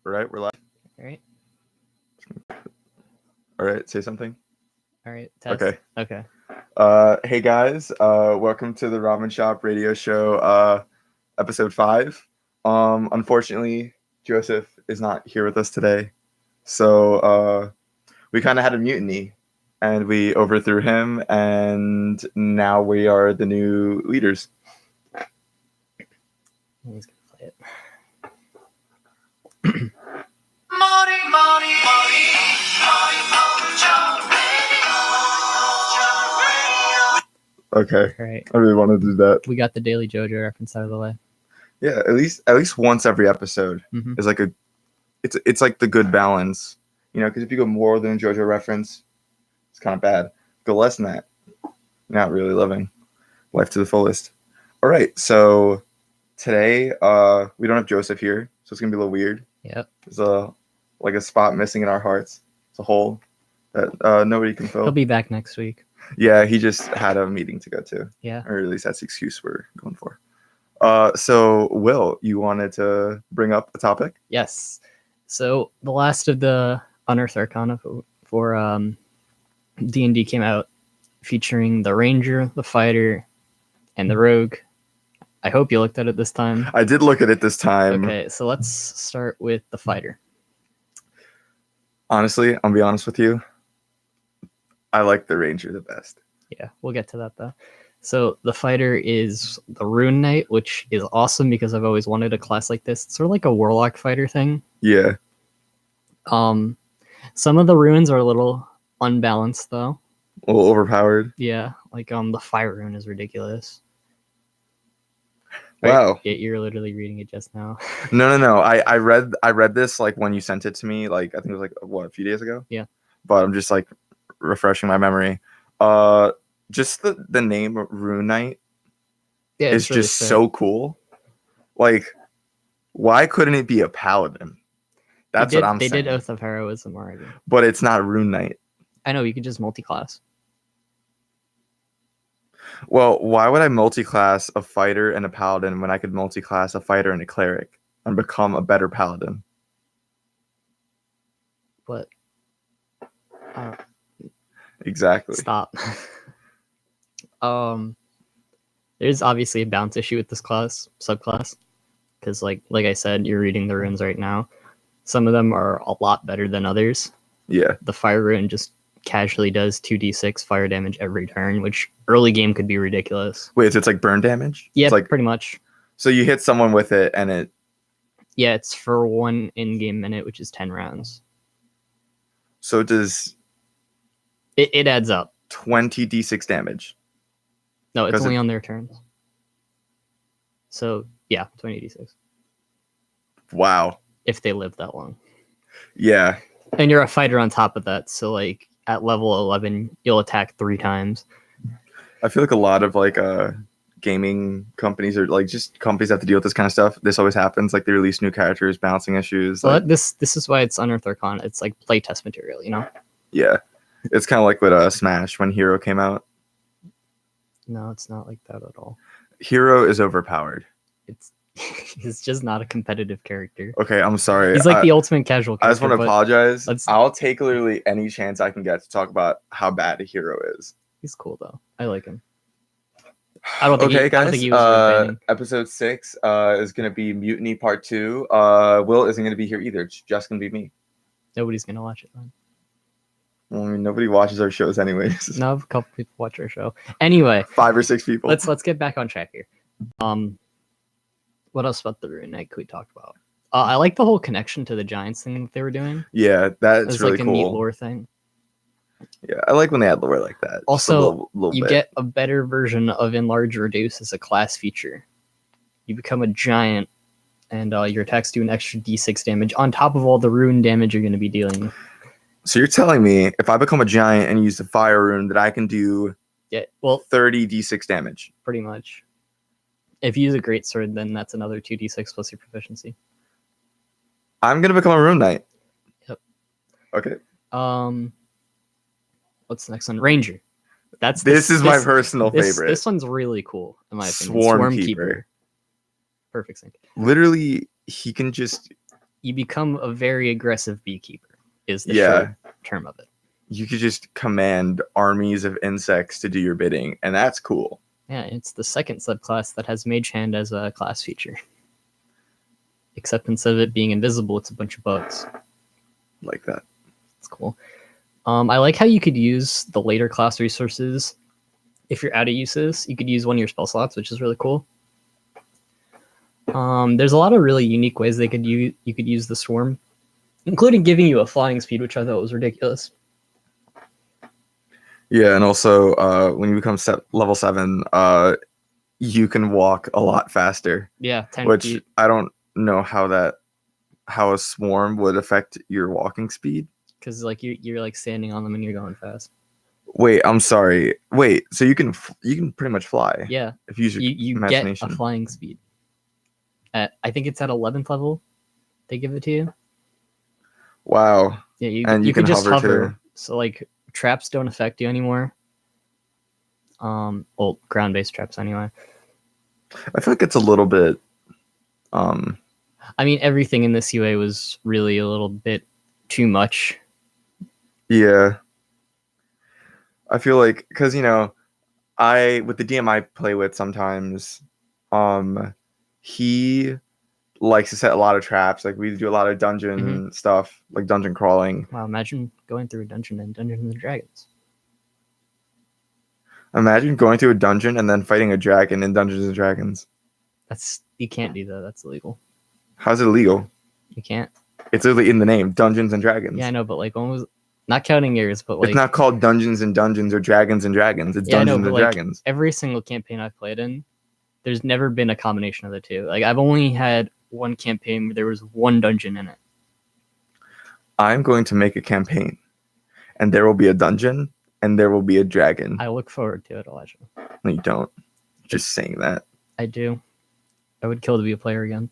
All right, we're live. All right. All right, say something. All right. Test. Okay. Okay. Hey guys, welcome to the Ramen Shop Radio Show, episode 5. Unfortunately, Joseph is not here with us today, so we kind of had a mutiny, and we overthrew him, and now we are the new leaders. He's gonna play it. Okay, All right. I really wanted to do that. We got the Daily JoJo reference out of the way. Yeah, at least once every episode is like it's like the good balance, because if you go more than a JoJo reference, it's kind of bad. Go less than that, you're not really living life to the fullest. All right, so today we don't have Joseph here, so it's gonna be a little weird. Yep. There's a spot missing in our hearts. It's a hole that nobody can fill. He'll be back next week. Yeah, he just had a meeting to go to. Yeah. Or at least that's the excuse we're going for. So Will, you wanted to bring up a topic? Yes. So the last of the Unearthed Arcana for D&D came out, featuring the Ranger, the Fighter, and the Rogue. I hope you looked at it this time. I did look at it this time. Okay, so let's start with the Fighter. Honestly, I'll be honest with you. I like the Ranger the best. Yeah, we'll get to that though. So the Fighter is the Rune Knight, which is awesome because I've always wanted a class like this. It's sort of like a Warlock Fighter thing. Yeah. Some of the runes are a little unbalanced though. A little overpowered. Yeah, like the Fire Rune is ridiculous. Wow. Right? You're literally reading it just now. No. I read this like when you sent it to me, like I think it was like a few days ago? Yeah. But I'm just like refreshing my memory. Just the name Rune Knight is really just sick. so cool. Like, why couldn't it be a paladin? That's what I'm saying. They did Oath of Heroism already. But it's not Rune Knight. I know, you could just multi-class. Well, why would I multi-class a fighter and a paladin when I could multi-class a fighter and a cleric and become a better paladin? But Exactly. stop. There's obviously a balance issue with this subclass, because like I said, you're reading the runes right now. Some of them are a lot better than others. Yeah. The Fire Rune just casually does 2d6 fire damage every turn, which early game could be ridiculous. Wait, so it's like burn damage? Yeah, it's like, pretty much. So you hit someone with it and it... Yeah, it's for 1 in-game minute, which is 10 rounds. So does... It adds up. 20 d6 damage? No, it's only on their turns. So, yeah, 20d6. Wow. If they live that long. Yeah. And you're a fighter on top of that, so like at level 11, you'll attack 3 times. I feel like a lot of like gaming companies or like just companies have to deal with this kind of stuff. This always happens. Like they release new characters, balancing issues. Well, like, this is why it's Unearthed Arcana. It's like playtest material, you know? Yeah. It's kind of like with Smash when Hero came out. No, it's not like that at all. Hero is overpowered. He's just not a competitive character. Okay, I'm sorry. He's like the ultimate casual character. I just want to apologize. let's- I'll take literally any chance I can get to talk about how bad a Hero is. He's cool though. I like him. I don't think Okay, guys. he was worth banning. Episode 6 is going to be Mutiny Part 2. Will isn't going to be here either. It's just going to be me. Nobody's gonna watch it then. Well, I mean, nobody watches our shows anyways. No, a couple people watch our show. Anyway, 5 or 6 people. let's get back on track here. What else about the Rune Knight could we talk about? I like the whole connection to the Giants thing that they were doing. Yeah, that's It's really like a cool. neat lore thing. Yeah, I like when they add lore like that. Also, little you bit. get a better version of Enlarge Reduce as a class feature. You become a giant, and your attacks do an extra d6 damage on top of all the rune damage you're going to be dealing. So you're telling me if I become a giant and use the fire rune that I can do 30 d6 damage? Pretty much. If you use a greatsword, then that's another 2d6 plus your proficiency. I'm going to become a Rune Knight. Yep. Okay. What's the next one? Ranger. This is my personal favorite. This one's really cool, in my opinion. Swarm Keeper. Perfect sync. Literally, he can just you become a very aggressive beekeeper, is the short term of it. You could just command armies of insects to do your bidding, and that's cool. Yeah, it's the second subclass that has Mage Hand as a class feature. Except instead of it being invisible, it's a bunch of bugs. Like that. It's cool. I like how you could use the later class resources. If you're out of uses, you could use one of your spell slots, which is really cool. There's a lot of really unique ways you could use the swarm, including giving you a flying speed, which I thought was ridiculous. Yeah, and also when you become level 7, you can walk a lot faster. Yeah, 10 which feet. I don't know how a swarm would affect your walking speed. Because like you're like standing on them and you're going fast. Wait, I'm sorry. Wait, so you can pretty much fly? Yeah. If you use your imagination. Get a flying speed. I think it's at 11th level. They give it to you. Wow. Yeah, you can just hover. Too. So like traps don't affect you anymore. Well, ground-based traps anyway. I feel like it's a little bit. I mean, everything in this UA was really a little bit too much. Yeah. I feel like because with the DM I play with sometimes, he likes to set a lot of traps. Like we do a lot of dungeon stuff, like dungeon crawling. Wow, imagine going through a dungeon in Dungeons and Dragons. Imagine going through a dungeon and then fighting a dragon in Dungeons and Dragons. You can't do that. That's illegal. How's it illegal? You can't. It's literally in the name, Dungeons and Dragons. Yeah, I know, but like when was not counting yours, but like it's not called Dungeons and Dungeons or Dragons and Dragons. It's Dungeons and Dragons. Every single campaign I've played in, there's never been a combination of the two. Like I've only had one campaign where there was one dungeon in it. I'm going to make a campaign, and there will be a dungeon, and there will be a dragon. I look forward to it, Elijah. No, you don't. Just saying that. I do. I would kill to be a player again.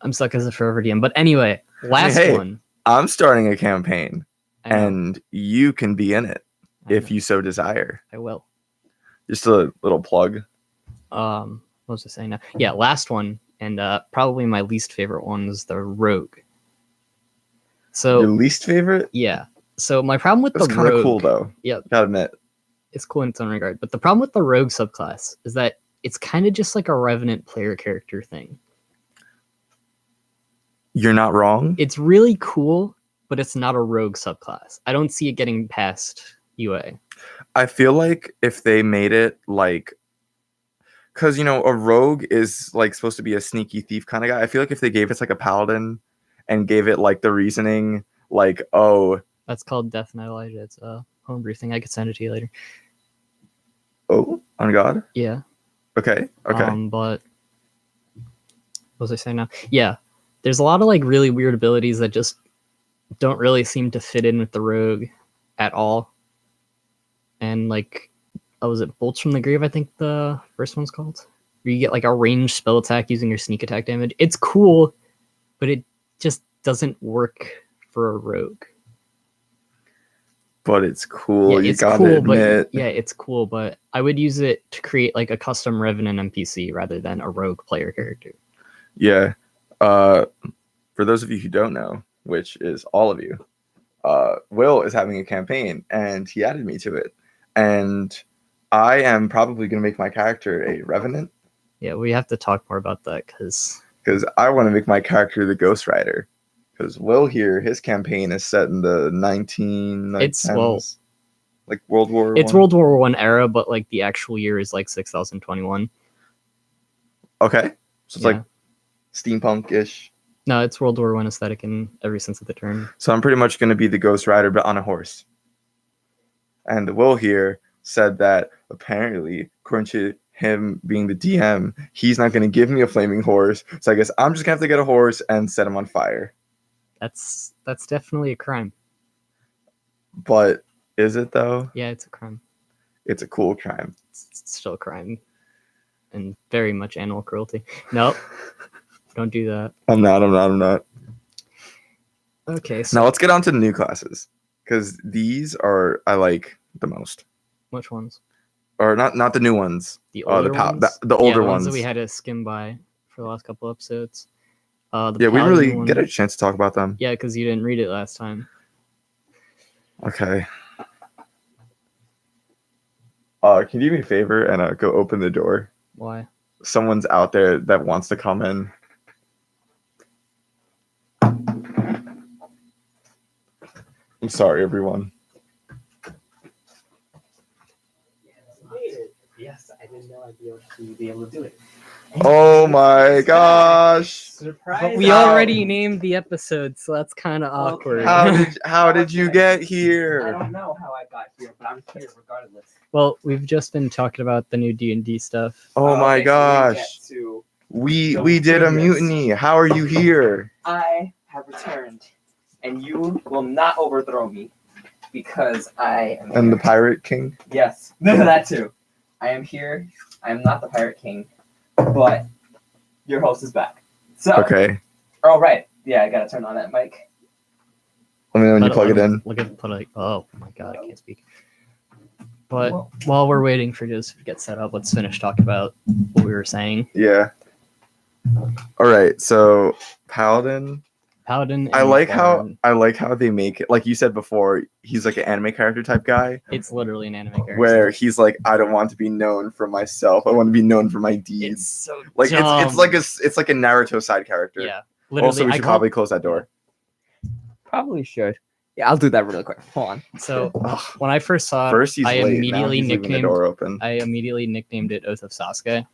I'm stuck as a forever DM. But anyway, last one. I'm starting a campaign, and you can be in it if you so desire. I will. Just a little plug. What was I saying now? Yeah, last one, and probably my least favorite one is the rogue. So your least favorite? Yeah. So my problem with That's the rogue... It's kind of cool, though. Yeah. Gotta admit. It's cool in its own regard. But the problem with the rogue subclass is that it's kind of just like a Revenant player character thing. You're not wrong. It's really cool, but it's not a rogue subclass. I don't see it getting past UA. I feel like if they made it like... Because, a rogue is like supposed to be a sneaky thief kind of guy. I feel like if they gave it like a paladin and gave it like the reasoning, like, oh... That's called Death Knight Elijah. It's a homebrew thing. I could send it to you later. Oh, on God? Yeah. Okay. But what was I saying now? Yeah. There's a lot of like really weird abilities that just don't really seem to fit in with the rogue at all. And like, was it Bolts from the Grave? I think the first one's called. Where you get like a ranged spell attack using your sneak attack damage. It's cool, but it just doesn't work for a rogue. But it's cool. Yeah, you gotta admit. It's cool, but I would use it to create like a custom Revenant NPC rather than a rogue player character. Yeah. For those of you who don't know, which is all of you, Will is having a campaign, and he added me to it. And I am probably going to make my character a Revenant. Yeah, we have to talk more about that because I want to make my character the Ghost Rider. Because Will here, his campaign is set in the 1910s, like World War I. It's World War I era, but like the actual year is like 6021. Okay, so it's like steampunk-ish. No, it's World War I aesthetic in every sense of the term. So I'm pretty much going to be the Ghost Rider, but on a horse. And Will here said that apparently, according to him being the DM, he's not going to give me a flaming horse. So I guess I'm just going to have to get a horse and set him on fire. That's definitely a crime. But is it though? Yeah, it's a crime. It's a cool crime. It's still a crime. And very much animal cruelty. Nope. Don't do that. I'm not. Okay, so now let's get on to the new classes. Because these are I like the most. Which ones? Or not the new ones. The older ones? The older ones that we had to skim by for the last couple episodes. The we didn't Paladin really one. get a chance to talk about them. Yeah, because you didn't read it last time. Okay. Can you do me a favor and go open the door? Why? Someone's out there that wants to come in. I'm sorry, everyone. Yes, I didn't know I'd be able to do it. Oh my gosh! Surprise! But we already named the episode, so that's kind of awkward. How did you get I here? don't know how I got here, but I'm here regardless. Well, we've just been talking about the new D&D stuff. Oh my Okay, gosh! So We did a mutiny. How are you here? I have returned, and you will not overthrow me because I am. And the here. Pirate King? Yes, that too. I am here. I am not the Pirate King, but your host is back. So. Okay. Oh right. Yeah, I gotta turn on that mic. Let me know when you plug it in. Look at oh my god, I can't speak. But while we're waiting for Joseph to get set up, let's finish talking about what we were saying. Yeah. All right. So Paladin. And I like Bard. how they make it. Like you said before, he's like an anime character type guy. It's literally an anime character. Where he's like, I don't want to be known for myself. I want to be known for my deeds. It's so like dumb. it's like a Naruto side character. Yeah. Literally, Also, we should probably close that door. Probably should. Yeah, I'll do that really quick. Hold on. So when I first saw it, First he's I late. Now immediately he's leaving the nicknamed door open. it Oath of Sasuke,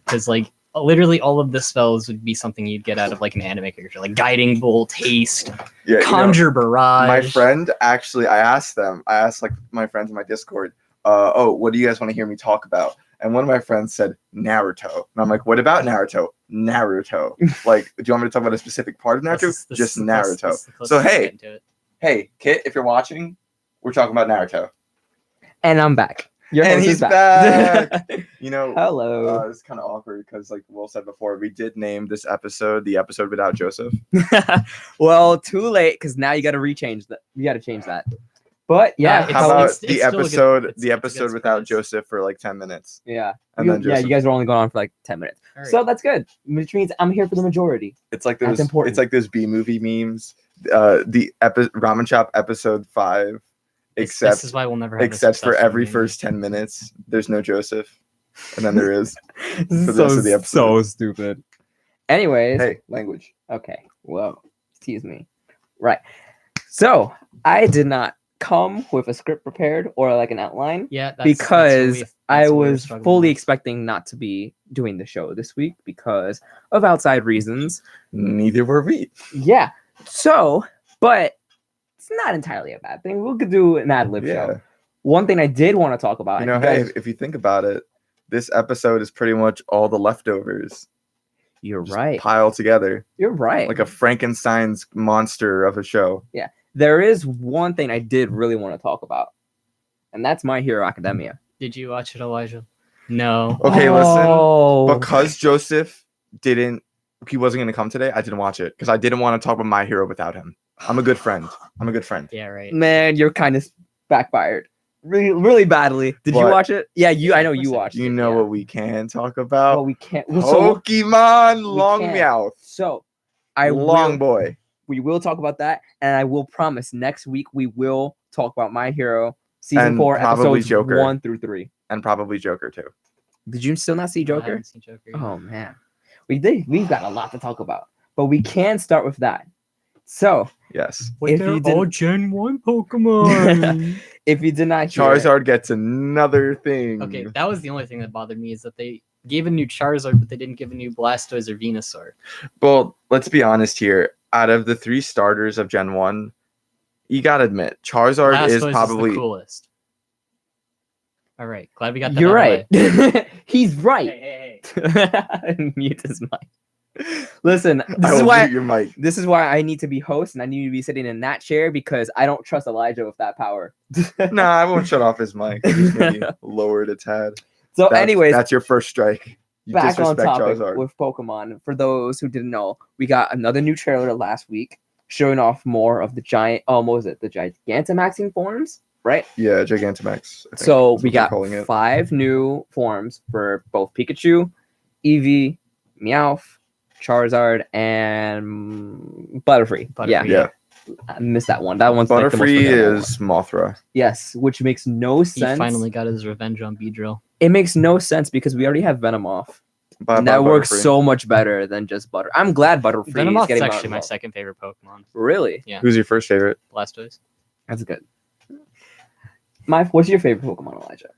because like literally all of the spells would be something you'd get out of like an anime character, like Guiding Bolt, Haste, Yeah, Conjure Barrage. My friend actually, I asked like my friends in my Discord, what do you guys want to hear me talk about? And one of my friends said Naruto, and I'm like, what about Naruto? Naruto. Like, do you want me to talk about a specific part of Naruto? Just Naruto. So hey, Kit, if you're watching, we're talking about Naruto. And I'm back. And he's back. Hello. It's kind of awkward because, like Will said before, we did name this episode the episode without Joseph. Well, too late because now you got to rechange that. You got to change that. But yeah, how about it's the episode without Joseph for like 10 minutes? Yeah, and then you guys were only going on for like 10 minutes, right. So that's good. Which means I'm here for the majority. It's like those. It's like those B movie memes. The Ramen Shop episode 5. Except this is why we'll never have except for every first 10 minutes, there's no Joseph, and then there is for the rest of the episode. So stupid. Anyways, hey, language. Okay, whoa, excuse me. Right. So I did not come with a script prepared or like an outline. Yeah, because I was fully expecting not to be doing the show this week because of outside reasons. Neither were we. Yeah. So, but it's not entirely a bad thing. We could do an ad lib show. One thing I did want to talk about. If you think about it, this episode is pretty much all the leftovers. You're right. Piled together. You're right. Like a Frankenstein's monster of a show. Yeah. There is one thing I did really want to talk about, and that's My Hero Academia. Did you watch it, Elijah? No. Okay, listen. Because Joseph he wasn't going to come today, I didn't watch it because I didn't want to talk about My Hero without him. I'm a good friend. Yeah, right. Man, you're kind of backfired. Really, really badly. Did you watch it? Yeah, I know you watched it. You know what we can talk about? Well, we can't. Pokemon Longmouth. So, boy. We will talk about that, and I will promise next week we will talk about My Hero season 4 episodes Joker. 1 through 3, and probably Joker too. Did you still not see Joker? I haven't seen Joker yet. Oh man, we've got a lot to talk about, but we can start with that. So yes, if you did all Gen 1 Pokemon. If you did not, Charizard gets another thing. Okay, that was the only thing that bothered me is that they gave a new Charizard, but they didn't give a new Blastoise or Venusaur. Well, let's be honest here. Out of the 3 starters of Gen 1, you gotta admit, Charizard Blastoise is probably the coolest. All right, glad we got that. You're right. He's right. Hey. Mute his mic. Listen, this is why I need to be host and I need to be sitting in that chair because I don't trust Elijah with that power. Nah, I won't shut off his mic. Just maybe lower it a tad. So, anyways, that's your first strike. Back on topic with Pokemon. For those who didn't know, we got another new trailer last week showing off more of the giant, what was it? The Gigantamaxing forms, right? Yeah, Gigantamax. So we got 5 new forms for both Pikachu, Eevee, Meowth, Charizard, and Butterfree. Yeah. I missed that one. That one's Butterfree like the most forgettable one. is Mothra. Yes, which makes no sense. He finally got his revenge on Beedrill. It makes no sense because we already have Venomoth. Bye, And that works Butterfree. so much better than just Butter. I'm glad Butterfree is Venomoth's getting actually my more. second favorite Pokemon. Really? Yeah. Who's your first favorite? Blastoise. That's good. What's your favorite Pokemon, Elijah?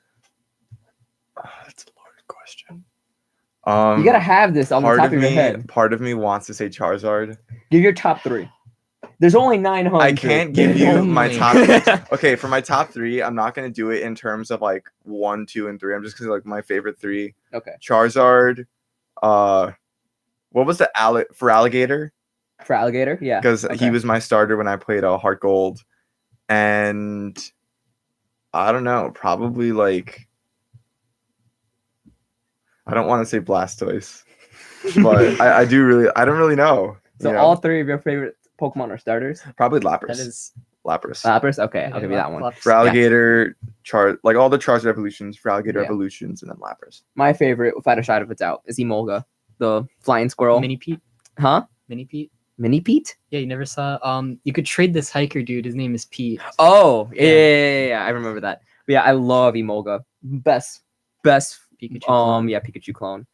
That's a loaded question. You gotta have this on the top of your head. Part of me wants to say Charizard. Give your top 3. There's only 900. I can't give you my Only. top. Okay, for my top 3, I'm not gonna do it in terms of like 1, 2, and 3. I'm just gonna like my favorite 3. Okay. Charizard. What was the for alligator? For alligator, yeah. Because Okay. he was my starter when I played Heart Gold, and I don't know, probably like I don't want to say Blastoise, but I don't really know. So you know? all 3 of your favorite Pokemon are starters. Probably Lapras. That is Lapras. Okay, I'll give you that one. For alligator, like all the Charizard evolutions, for alligator Yeah. evolutions, and then Lapras. My favorite, without a shadow of a doubt, is Emolga, the flying squirrel. Mini Pete. Huh? Mini Pete. Mini Pete? Yeah, you never saw. You could trade this hiker dude. His name is Pete. Oh, yeah. I remember that. But yeah, I love Emolga. Best Pikachu. clone. Pikachu clone.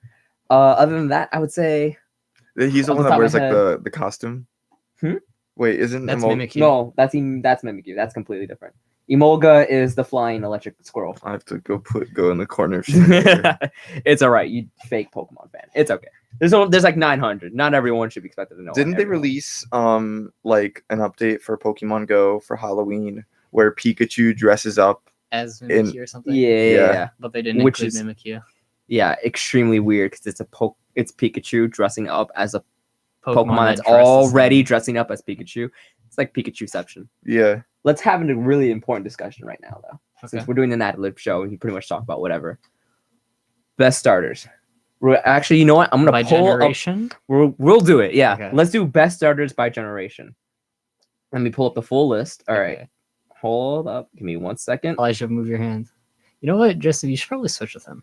Other than that, I would say He's the Off one the that top of wears my like the costume. Hmm? Wait, isn't That's Emolga? Mimikyu. no, that's Mimikyu. That's completely different. Emolga is the flying electric squirrel. I have to go in the corner. Of Shane. It's all right. You fake Pokemon fan. It's okay. There's like 900. Not everyone should be expected to know. Didn't they everyone. release like an update for Pokemon Go for Halloween where Pikachu dresses up? As Mimikyu or something. Yeah. But they didn't Which include is- Mimikyu. Yeah, extremely weird because it's Pikachu dressing up as a Pokemon that's that dresses already him. dressing up as Pikachu. It's like Pikachuception. Yeah. Let's have a really important discussion right now, though. Okay. Since we're doing an ad-lib show, and you pretty much talk about whatever. Best starters. Actually, you know what? I'm gonna By pull up. generation. We'll do it. Yeah, Okay. let's do best starters by generation. Let me pull up the full list. All right, Okay. hold up. Give me 1 second. Elijah, move your hand. You know what, Justin? You should probably switch with him.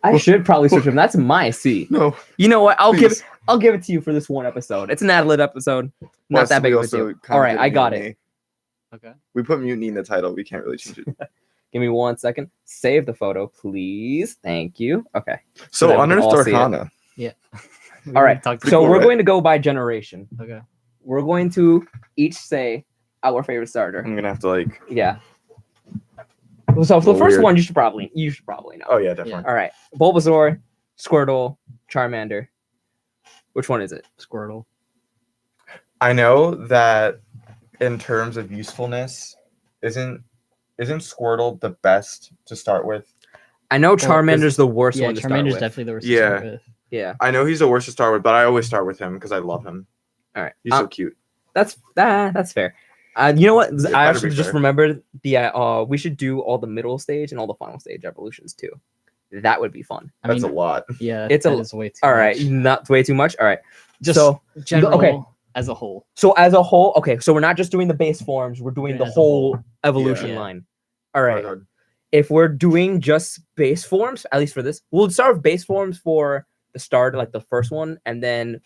I should probably switch them. That's my seat. No. You know what? I'll Please. give it to you for this one episode. It's an ad-lib episode. Not Plus, that big we of a also deal. kinda All right, did I got Mutiny. it. Okay. We put Mutiny in the title. We can't really change it. Give me 1 second. Save the photo, please. Thank you. Okay. So that we can Unearthed all see it. Arcana. All right. Talk So cool, we're right? going to go by generation. Okay. We're going to each say our favorite starter. I'm gonna have to like. Yeah. So for the first Weird. one, you should probably know. Oh yeah, definitely. All right. Bulbasaur, Squirtle, Charmander. Which one is it? Squirtle. I know that in terms of usefulness, isn't Squirtle the best to start with? I know 'cause- Charmander's the worst Yeah, one to start Charmander's with. definitely the worst Yeah. to start with. Yeah. I know he's the worst to start with, but I always start with him because I love him. All right. He's so cute. That's fair. You know what? Yeah, I better actually be just fair. remembered we should do all the middle stage and all the final stage evolutions too. That would be fun. I That's mean, a lot. yeah, It's that a- is way too All right, much. not way too much. All right. Just so general okay. as a whole. So as a whole, okay. So we're not just doing the base forms. We're doing Yeah, the as a whole. whole evolution Yeah. line. All right. Charizard. If we're doing just base forms, at least for this, we'll start with base forms for the start, like the first one, and then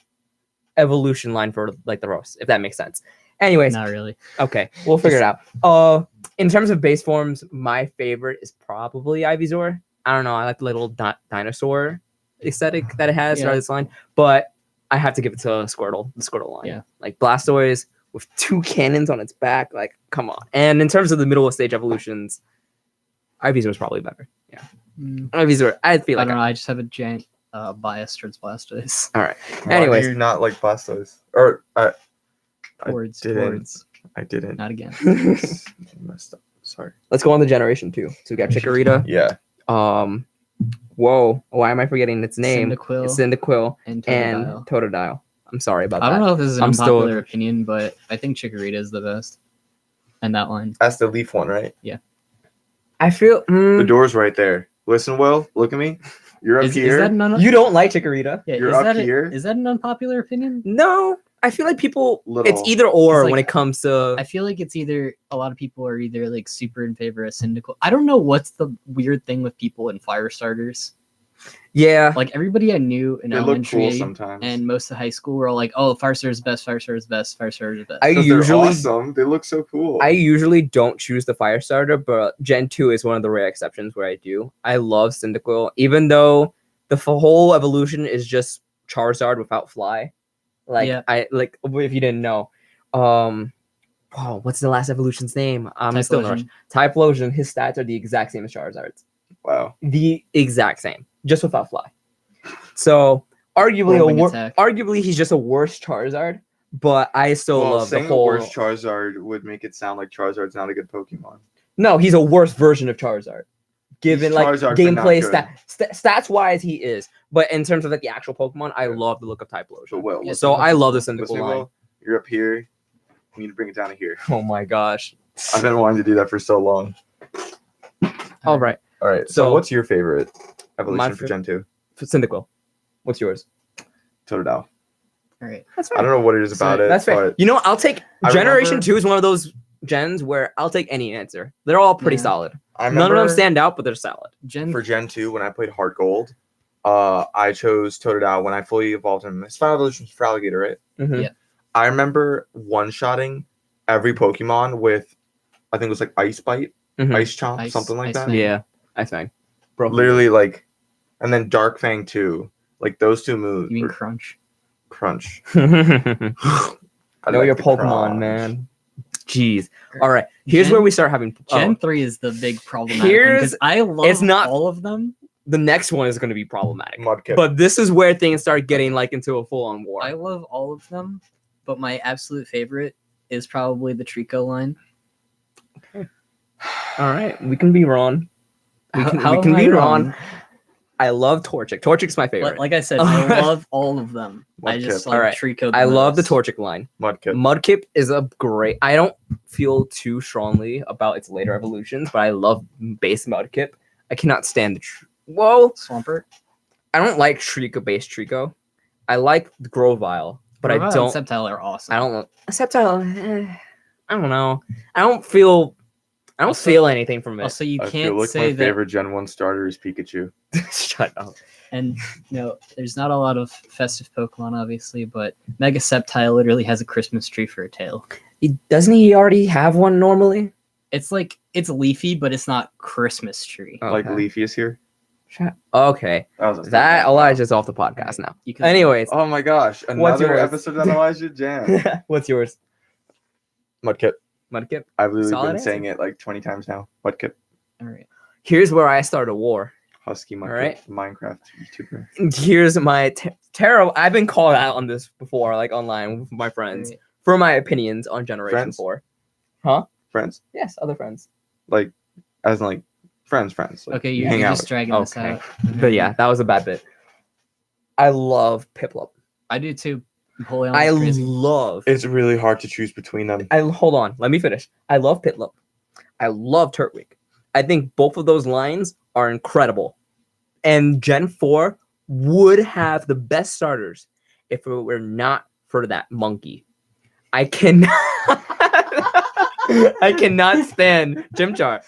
evolution line for like the rest, if that makes sense. Anyways, Not really. okay, we'll figure it out. In terms of base forms, my favorite is probably Ivysaur. I don't know, I like the little dinosaur aesthetic that it has throughout Yeah. this line, but I have to give it to Squirtle, the Squirtle line. Yeah. Like Blastoise with 2 cannons on its back, like come on. And in terms of the middle stage evolutions, Ivysaur is probably better. Yeah, Ivysaur, I feel I like. don't know. I just have a giant bias towards Blastoise. All right. Why Anyways. do you not like Blastoise? Or I Towards, didn't. towards. I didn't. Not again. Messed up. Sorry. Let's go on to generation 2. So we got Chikorita. Yeah. Whoa, why am I forgetting its name? Cyndaquil It's Cyndaquil and and Totodile. Totodile. I'm sorry about I that. don't know if this is an I'm still- unpopular opinion, but I think Chikorita is the best. And that line. That's the leaf one, right? I feel The door's right there. Listen, Will. Look at me. You're up Is here. that an you don't like Chikorita. yeah, You're is up that here. Is that an unpopular opinion? No, I feel like people. Little- It's either or It's like- when it comes to. I feel like it's either a lot of people are either like super in favor of Cyndaquil. I don't know what's the weird thing with people in fire starters. Yeah. Like everybody I knew in They look elementary cool sometimes. and most of high school were all like, "Oh, Fire Starter is best. Fire Starter is best. Fire Starter is best." I Because usually they're awesome. They look so cool. I usually don't choose the fire starter, but Gen 2 is one of the rare exceptions where I do. I love Cyndaquil, even though the whole evolution is just Charizard without fly. Like Yeah. I like if you didn't know. Oh, what's the last evolution's name? I'm still in the rush. Typhlosion, his stats are the exact same as Charizard's. Wow. The exact same, just without fly. So arguably arguably he's just a worse Charizard, but I still love the whole worse Charizard would make it sound like Charizard's not a good Pokemon. No, he's a worse version of Charizard. Given He's like Charizard, gameplay but not stats wise, he is. But in terms of like the actual Pokemon, I love the look of Typhlosion. So well, So I love the listen, Cyndaquil line. Will, you're up here. You need to bring it down to here. Oh my gosh. I've been wanting to do that for so long. All right. All right. So what's your favorite evolution My for Gen 2? Cyndaquil. What's yours? Totodile. All right. That's fair. I don't know what it is about it. That's fair. But You know, I'll take I Generation remember- 2 is one of those gens where I'll take any answer. They're all pretty Yeah. solid. I None of them remember stand out, but they're solid. for Gen 2 when I played Heart Gold. I chose Totodile when I fully evolved him. His final evolution was for Alligator, right? Mhm. Yeah. I remember one-shotting every Pokemon with, I think it was like Ice Bite, Mhm. Ice Chomp, Ice- something like Ice that. Fang. Yeah, I think. Bro, Literally like, and then Dark Fang too. Like those two moves. You mean were Crunch? Crunch. know I your like the Pokemon, crunch. man. Jeez. All right. Here's Gen- where we start having Gen 3 is the big problematic Here's- because I love it's not- all of them. the next one is going to be problematic. Mudkip. But this is where things start getting like into a full-on war. I love all of them, but my absolute favorite is probably the Trico line. All right, we can be wrong. We How- can, how we am can I be wrong? wrong. I love Torchic. Torchic's my favorite. Like I said, I love all of them. I Mudkip. just like Alright. Trico. I love the most. Torchic line. Mudkip. Mudkip is a great. I don't feel too strongly about its later evolutions, but I love base Mudkip. I cannot stand the. Whoa! Swampert. I don't like Trico based Trico. I like the Grovyle, but I Grovyle and don't. Sceptile are awesome. I don't. Sceptile. I don't know. I don't feel. I don't Also- feel anything from it. Also, you I feel can't like say my that. favorite Gen 1 starter is Pikachu. Shut up. And there's not a lot of festive Pokemon, obviously, but Mega Sceptile literally has a Christmas tree for a tail. Doesn't he already have one normally? It's like it's leafy, but it's not Christmas tree. Like Okay. Leafy is here. Okay. That was a That Elijah's off the podcast now. You can- Anyways, Oh my gosh. What's Another yours? episode on Elijah Jam. what's yours? Mudkip. Mudkip. I've literally Solid been answer. saying it like 20 times now. Mudkip. All right. Here's where I start a war. Husky Mudkip. Alright. Minecraft YouTuber. Here's my terrible. I've been called out on this before, like online with my friends, Alright. for my opinions on Generation Friends? 4. Friends. Yes, other friends. Like, as in like, friends. Like, Okay, you you're hang out just with. dragging this Okay. out. But yeah, that was a bad bit. I love Piplup. I do too. Napoleon I is crazy. love. It's really hard to choose between them. Hold on. Let me finish. I love Piplup. I love Turtwig. I think both of those lines are incredible. And Gen 4 would have the best starters if it were not for that monkey. I cannot I cannot stand Chimchar.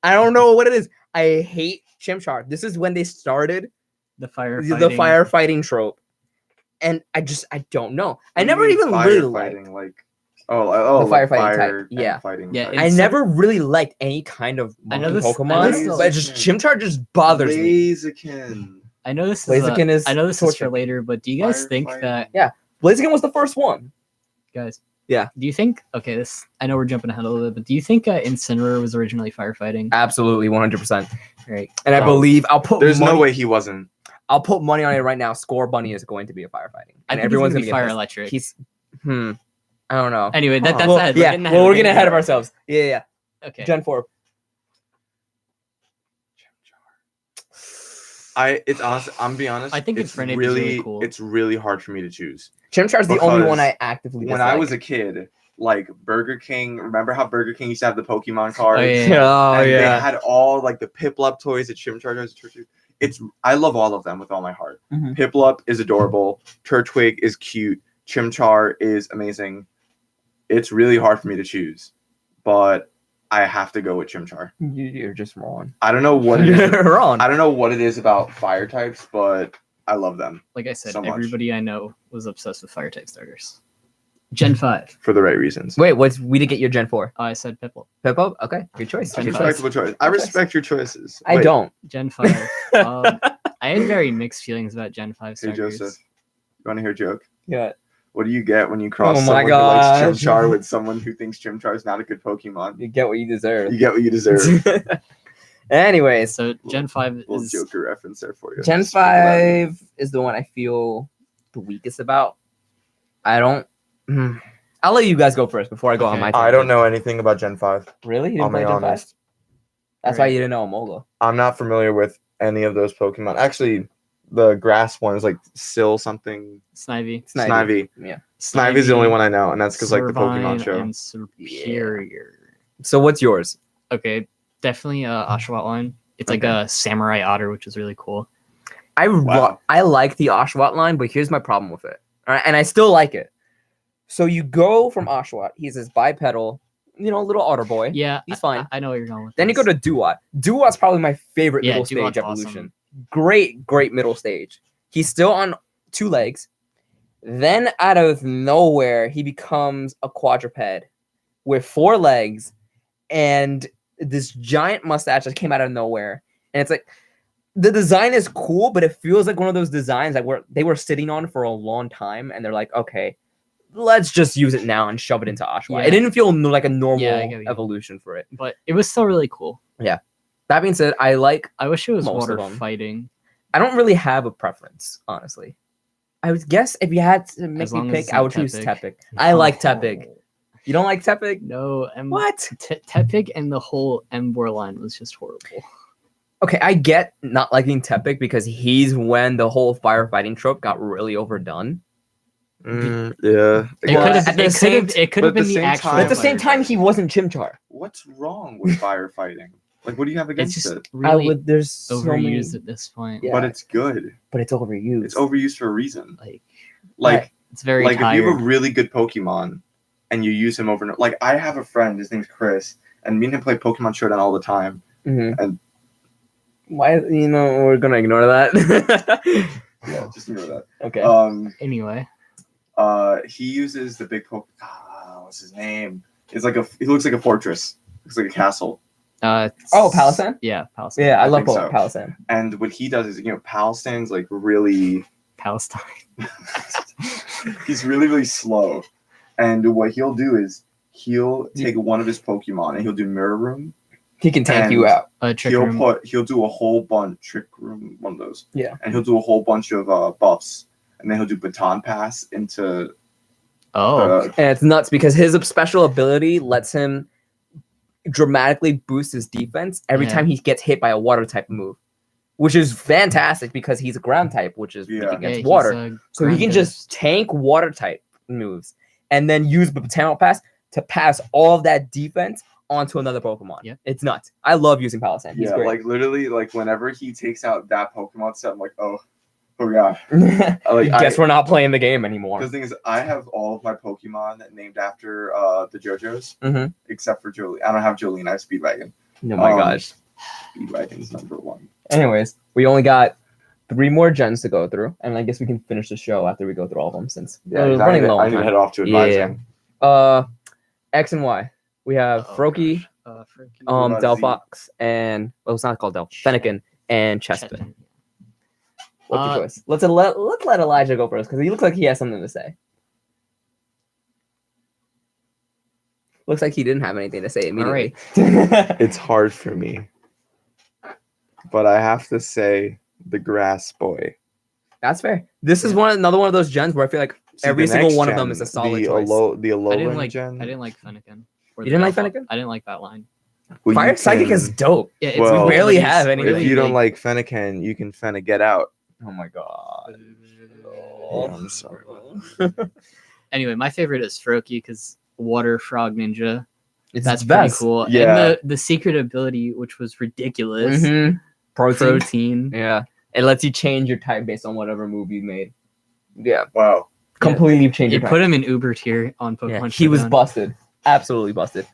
I don't know what it is. I hate Chimchar. This is when they started the firefighting. the firefighting trope. And I don't know. I never even really liked. firefighting, like the firefighting fire type, yeah. and fighting. Yeah, type. it's- I so- never really liked any kind of I know monkey this- I know Pokemon, this is- but just Chimchar just bothers me. Blaziken. I know this is. Blaziken is I know this is for torture. later, but do you guys think Firefighting. that Blaziken was the first one. guys? Yeah. Do you think? Okay, this. I know we're jumping ahead a little bit, but do you think Incineroar was originally firefighting? Absolutely, 100%. Right. And I Oh, believe I'll put There's money, no way he wasn't. I'll put money on it right now. Score Bunny is going to be a firefighting, I and think everyone's he's gonna be fire get electric. pieces. He's I don't know. Anyway, that's Well, ahead. yeah, we're getting ahead of ourselves. ourselves. Yeah. Okay. Gen 4. It's honest. I'm be honest. I think it's Infernape is really cool. It's really hard for me to choose. Chimchar's the only Because one I actively When dislike. I was a kid, like Burger King. Remember how Burger King used to have the Pokemon cards? Oh, yeah. Oh And yeah. they had all like the Piplup toys, the Chimchar toys. I love all of them with all my heart. Mhm. Piplup is adorable. Turtwig is cute. Chimchar is amazing. It's really hard for me to choose, but I have to go with Chimchar. You're just wrong. I don't know what it You're is. wrong. I don't know what it is about fire types, but I love them. Like I said, so much. everybody I know was obsessed with fire type starters. Gen 5. For the right reasons. Wait, we didn't get your Gen 4. I said Piplup. Piplup? Okay, good choice. Gen Good five. choice. Respectable choice. I respect your choices. I Wait, don't. Gen 5. I had very mixed feelings about Gen 5 Hey, starters. Joseph. You want to hear a joke? Yeah. What do you get when you cross Oh my someone who gosh. likes Chimchar with someone who thinks Chimchar is not a good Pokemon? You get what you deserve. You get what you deserve. Anyways, So Gen 5 Little is Joker reference there for you. Gen 5 is the one I feel the weakest about. I don't. I'll let you guys go first before I go on Okay. my I tangent. don't know anything about Gen 5. Really? You I'll didn't play be Gen 5? honest. That's why Right. you didn't know Amogo. I'm not familiar with any of those Pokemon. Actually, the grass one is like Sill something. Snivy. Snivy. Yeah. Snivy is the only one I know, and that's because like the Pokemon Servine, show. and Superior. So what's yours? Okay, definitely Oshawott line. It's like a samurai otter, which is really cool. I Wow. I like the Oshawott line, but here's my problem with it. All right, and I still like it. So you go from Oshawott. He's this bipedal, little otter boy. Yeah, He's fine. I know where you're going with Then you this. go to Duat. Duat's probably my favorite Yeah, middle stage Duat's evolution. awesome. Great middle stage. He's still on 2 legs. Then out of nowhere, he becomes a quadruped with 4 legs and this giant mustache that came out of nowhere. And it's like the design is cool, but it feels like one of those designs that they were sitting on for a long time, and they're like, okay, let's just use it now and shove it into Oshawott. Yeah. It didn't feel like a normal Yeah, I get what you mean. evolution for it. But it was still really cool. That being said, I wish it was Most of water them. fighting. I don't really have a preference, honestly. I would guess if you had to make As me long as pick, it's I would not choose Tepig. Tepig. I like Tepig. You don't like Tepig? No, What? Tepig and the whole Emboar line was just horrible. Okay, I get not liking Tepig because he's when the whole firefighting trope got really overdone. Yeah. Well, at the same- It could but have at been the the same actual. But at the same firefighter. time, he wasn't Chimchar. What's wrong with firefighting? Like, what do you have It's against just it? really There's so many, overused at this point. Yeah. But it's good. but it's overused. It's overused for a reason. Like Like, it's very like if tired. you have a really good Pokemon and you use him over and over. Like, I have a friend, his name's Chris, and me and him play Pokemon Showdown all the time. Mhm. And- Why? We're gonna ignore that. Yeah, just ignore that. Okay. Anyway, He uses the big what's his name? It's like he looks like a fortress. Looks like a castle. Palisand? Yeah, Palisand. Yeah, I I love think so. Palisand. And what he does is, Palisande's like really Palestine. he's really, really slow. And what he'll do is he'll take one of his Pokemon and he'll do Mirror Room. He can tank And you out. Trick Room. He'll do a whole bunch Trick Room, one of those. Yeah. And he'll do a whole bunch of buffs. And then he'll do Baton Pass into Oh, And it's nuts because his special ability lets him dramatically boost his defense every Yeah. time he gets hit by a water type move, which is fantastic because he's a ground type, which is weak Yeah. against he's water. a So he can ground just ghost. tank water type moves and then use the Baton Pass to pass all of that defense onto another Pokemon. Yeah. It's nuts. I love using Palisand. He's yeah, great. like literally, like whenever he takes out that Pokemon set, I'm like, oh god. Guess we're not playing the game anymore. The thing is, I have all of my Pokemon named after the JoJo's, Mhm. except for Jolene. I don't have Jolene. I have Speedwagon. Oh my Um, gosh. Speedwagon's #1. Anyways, we only got 3 more gens to go through, and I guess we can finish the show after we go through all of them since we're running low I on need to time. head off to Yeah. advising. X and Y. We have Froakie, Froakie. What about Z? Delphox, and it's not called Fennekin, and Chespin. Chespin. What's your choice? Let's let Elijah go first because he looks like he has something to say. Looks like he didn't have anything to say immediately. It's hard for me, but I have to say the Grass Boy. That's fair. This is another one of those gens where I feel like See, every the single next one of gen, them is a solid the choice. The I didn't Alolan like. gen. I didn't like Fennekin. Or You the didn't like Delphox. Fennekin? I didn't like that line. Well, Fire you Psychic can- is dope. Yeah, it's Well, we barely really- have it's anything. If really, you don't like Fennekin, you can Fenna get out. Oh my god. Yeah, I'm sorry. Anyway, my favorite is Froakie because Water Frog Ninja. It's That's the pretty best. cool. Yeah. And the secret ability, which was ridiculous. Mhm. Protein. Protein. Yeah. It lets you change your type based on whatever move you made. Yeah. Wow. Completely change It your put type. him in Uber tier on Pokemon. Yeah. He was Showdown. busted. Absolutely busted.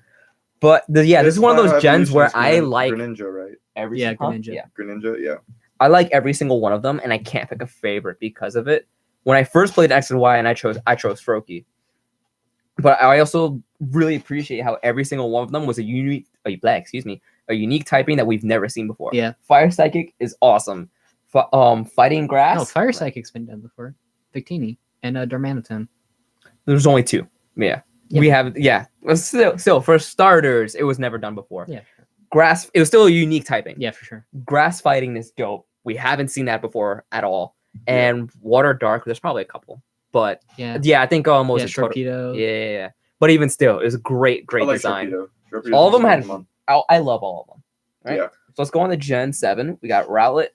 But this is one of those gens where I like Greninja, right? every Greninja. Greninja, yeah. I like every single one of them, and I can't pick a favorite because of it. When I first played X and Y, and I chose Froakie. But I also really appreciate how every single one of them was a unique typing that we've never seen before. Yeah. Fire Psychic is awesome. Fighting Grass. No, Fire Psychic's been done before. Victini and Darmanitan. There's only 2. Yeah. We have Still, for starters, it was never done before. Yeah. Grass. It was still a unique typing. Yeah, for sure. Grass fighting is dope. We haven't seen that before at all. And Water Dark. There's probably a couple, but I think almost Torpedo. Yeah. But even still, it was a great design. Torpedo's All of them had. Pokemon. I love all of them. Right. Yeah. So let's go on to Gen 7. We got Rowlet,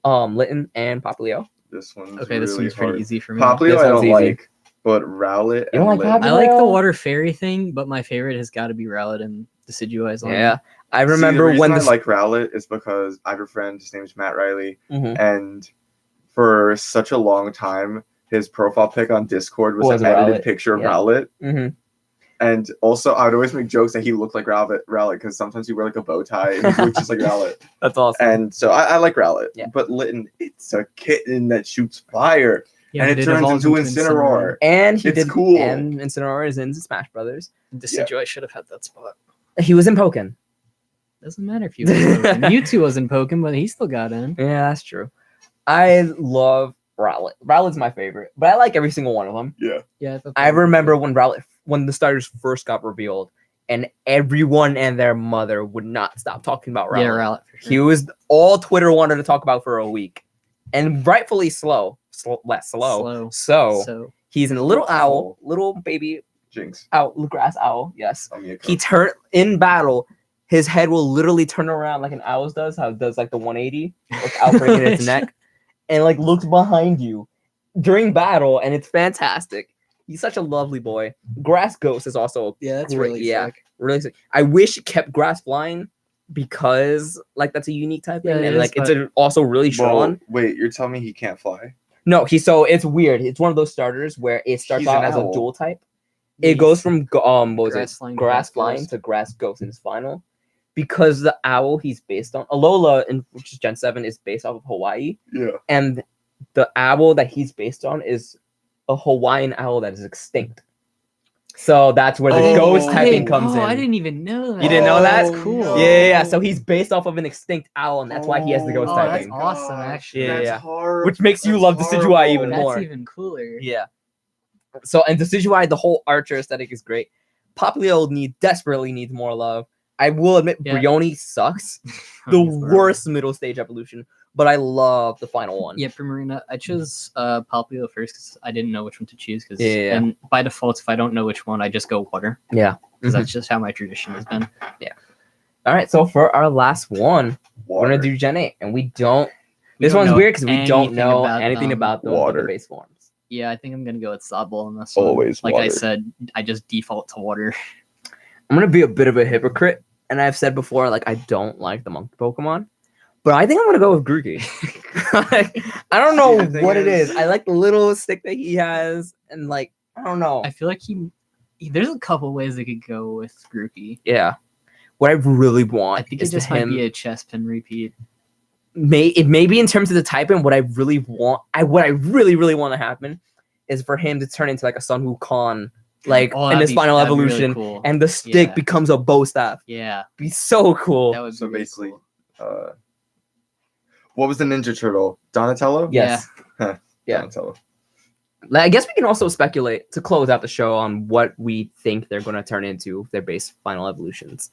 Litten, and Popplio. This one's okay. This one's hard. pretty easy for me. Popplio This I one's don't easy. like, but Rowlet. You don't like Litten- Popplio? I like the Water Fairy thing, but my favorite has got to be Rowlet and Decidueye's line. Yeah. I See, remember the reason when I like Rowlet is because I have a friend. His name is Matt Riley, Mhm. and for such a long time, his profile pic on Discord was an edited Rowlet. picture of Yeah. Rowlet. Mhm. And also, I would always make jokes that he looked like Rowlet because sometimes he wear like a bow tie and he looks just like Rowlet. That's awesome. And so I like Rowlet. Yeah. But Litten, it's a kitten that shoots fire. Yeah, and but it turns evolves into Incineroar. And he It's did cool. And Incineroar is in Smash Brothers. Decidueye should have had that spot. He was in Pokken. Doesn't matter if you was in Pokken. Mewtwo was in Pokken, but he still got in. Yeah, that's true. I love Rowlet. Rowlet's my favorite, but I like every single one of them. Yeah. Yeah, I remember when the starters first got revealed, and everyone and their mother would not stop talking about Rowlet. Yeah, Rowlet. For sure. He was all Twitter wanted to talk about for a week, and rightfully slow. So he's a little owl, little baby Jinx. owl, grass owl. Yes, Miyako. he turned in battle. His head will literally turn around like an owl's does. How it does like the 180 without breaking its neck, and like looks behind you during battle, and it's fantastic. He's such a lovely boy. Grass Ghost is also that's great. really sick. Really sick. I wish it kept Grass flying because like that's a unique type Yeah, thing, it and is, like it's also really strong. Well, wait, you're telling me he can't fly? No, it's weird. It's one of those starters where it starts He's out an as a owl. dual type. It goes from what was Grass it? flying to Grass Grass flying Ghost. to Grass Ghost in his final, because the owl he's based on, Alola, which is Gen 7, is based off of Hawaii, Yeah. and the owl that he's based on is a Hawaiian owl that is extinct. So that's where the ghost typing comes in. I didn't even know that. You didn't know that? That's cool. no. Yeah. So he's based off of an extinct owl, and that's why he has the ghost Oh, that's typing. awesome, actually. Yeah, That's yeah. horrible. Which makes you That's love Decidueye horrible. even That's more. even cooler. Yeah. So and Decidueye, the whole archer aesthetic is great. Popplio desperately needs more love. I will admit, Yeah. Brioni sucks. The worst middle stage evolution, but I love the final one. Yeah, Primarina. I chose Popplio first because I didn't know which one to choose. Cause, Yeah. And by default, if I don't know which one, I just go water. Yeah. Because that's just how my tradition has been. All right. So for our last one, we're Water. gonna do Gen 8, and we don't. We This don't one's know weird because we don't anything know about anything them. about the Water. base forms. Yeah, I think I'm gonna go with Sobble on this one. Always Like I water. said, I just default to water. I'm gonna be a bit of a hypocrite, and I've said before, like I don't like the monkey Pokemon, but I think I'm gonna go with Grookey. I don't know See, the thing what it is- is. I like the little stick that he has, and like I don't know. I feel like there's a couple ways they could go with Grookey. Yeah, what I really want I think is it just to might him. be a chest pin repeat. It may be in terms of the type, and what I really want, what I really want to happen is for him to turn into like a Sun Wukong, like in that'd his be- final that'd be really evolution, cool. and the stick Yeah. becomes a bow staff. Yeah, Be so cool. that would be So really basically, cool. what was the Ninja Turtle? Donatello? Yes. Yeah. Yeah. Donatello. I guess we can also speculate to close out the show on what we think they're going to turn into their base final evolutions.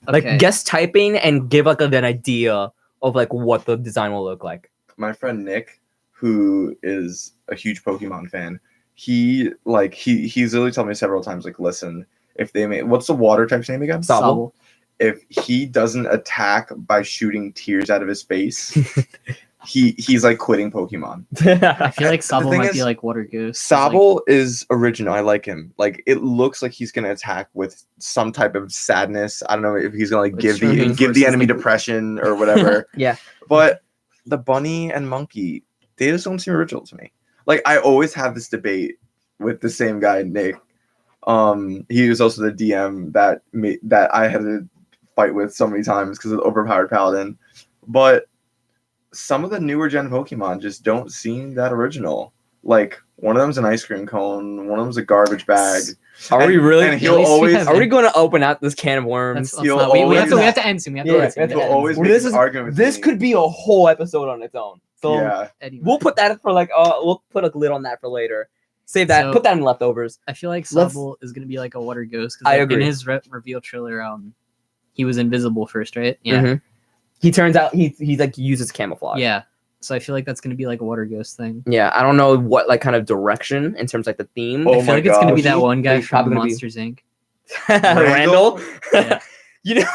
Like Okay. guess typing and give like an idea of like what the design will look like. My friend Nick, who is a huge Pokemon fan, he's literally told me several times, like, listen, if they make, what's the water type's name again? Sobble. If he doesn't attack by shooting tears out of his face, he's like quitting Pokemon. I feel like The Sobble thing might is, be like Water Ghost. Sobble is original. I like him. Like, it looks like he's gonna attack with some type of sadness. I don't know if he's gonna like Which give the reinforces enemy the- depression or whatever. Yeah. But the bunny and monkey, they just don't seem original to me. Like, I always have this debate with the same guy, Nick. He was also the DM that I had to fight with so many times because of the overpowered paladin. But some of the newer gen Pokemon just don't seem that original. Like, one of them's an ice cream cone, one of them's a garbage bag. We really? And he'll always. Are we going to open out this can of worms? We have to end soon. He'll always make this argument. This could be a whole episode on its own. So yeah. Anyway. We'll put that for we'll put a lid on that for later. Save that. So, put that in leftovers. I feel like Sobble is going to be like a water ghost. I agree. In his reveal trailer, he was invisible first, right? Yeah. Mm-hmm. He turns out he like uses camouflage. Yeah. So I feel like that's going to be like a water ghost thing. Yeah, I don't know what like kind of direction in terms of like the theme. Oh I feel like it's going to be that one guy He's from probably gonna Monsters Inc. Randall. Yeah. You know,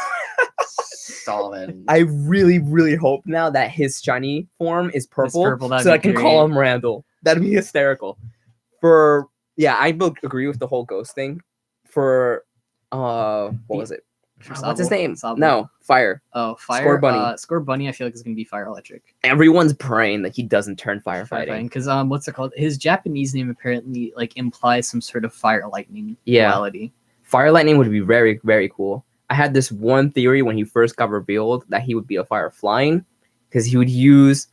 Solomon. I really, really hope now that his shiny form is purple, so I can call him Randall. That'd be hysterical. I would agree with the whole ghost thing. For what was it? What's his name? Sobble. No, Fire. Oh, Fire. Score Bunny. Score Bunny, I feel like is going to be Fire Electric. Everyone's praying that he doesn't turn firefighting. Because what's it called? His Japanese name apparently like implies some sort of fire lightning quality. Fire lightning would be very, very cool. I had this one theory when he first got revealed that he would be a fire flying because he would use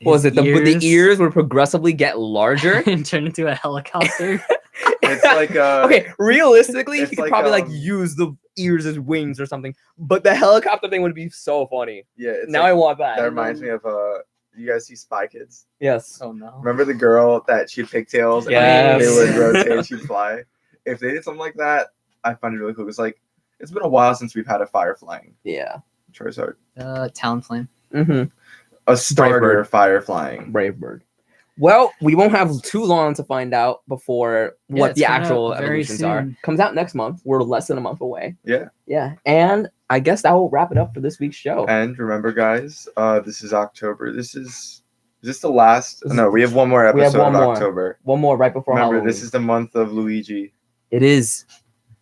the ears would progressively get larger and turn into a helicopter. It's like okay, realistically, he could like, probably use the ears as wings or something. But the helicopter thing would be so funny. Yeah. Now I want that. That reminds me of you guys see Spy Kids? Yes. Oh no. Remember the girl that she had pigtails and they would rotate and she'd fly? If they did something like that, I find it really cool. It's like it's been a while since we've had a fire flying. Yeah. Charizard. Talonflame. Mm-hmm. A starter fire flying. Brave Bird. Well, we won't have too long to find out before what the actual evolutions are. Comes out next month. We're less than a month away. Yeah. Yeah. And I guess that will wrap it up for this week's show. And remember, guys, this is October. Is this the last? No, we have one more episode of October. One more right before Remember, Halloween. this is the month of Luigi. It is.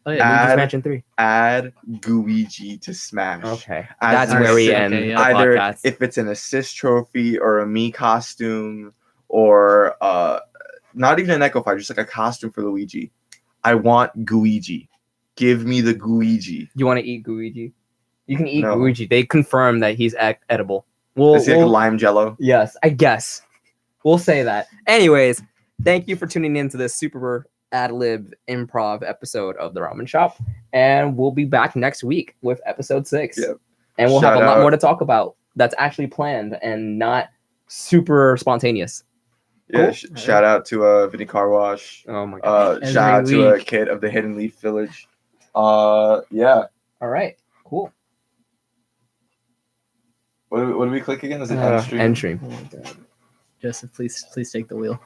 Oh, yeah. Luigi's Mansion 3. Add Luigi to Smash. Okay. That's where we end the either podcast. If it's an assist trophy or a Mii costume or not even an Echo Fighter, just like a costume for Luigi. I want Guigi. Give me the Guigi. You want to eat Guigi? You can eat Guigi. They confirm that he's edible. We'll like lime jello. Yes, I guess. We'll say that. Anyways, thank you for tuning in to this super ad-lib improv episode of the Ramen Shop. And we'll be back next week with episode 6. Yep. And we'll have a lot more to talk about that's actually planned and not super spontaneous. Yeah, cool. Shout out to Vinny Car Wash. Oh my god. Shout out to a kid of the Hidden Leaf Village. Yeah. All right. Cool. What do we click again? Is it end stream? End stream. Oh my god. Joseph, please take the wheel.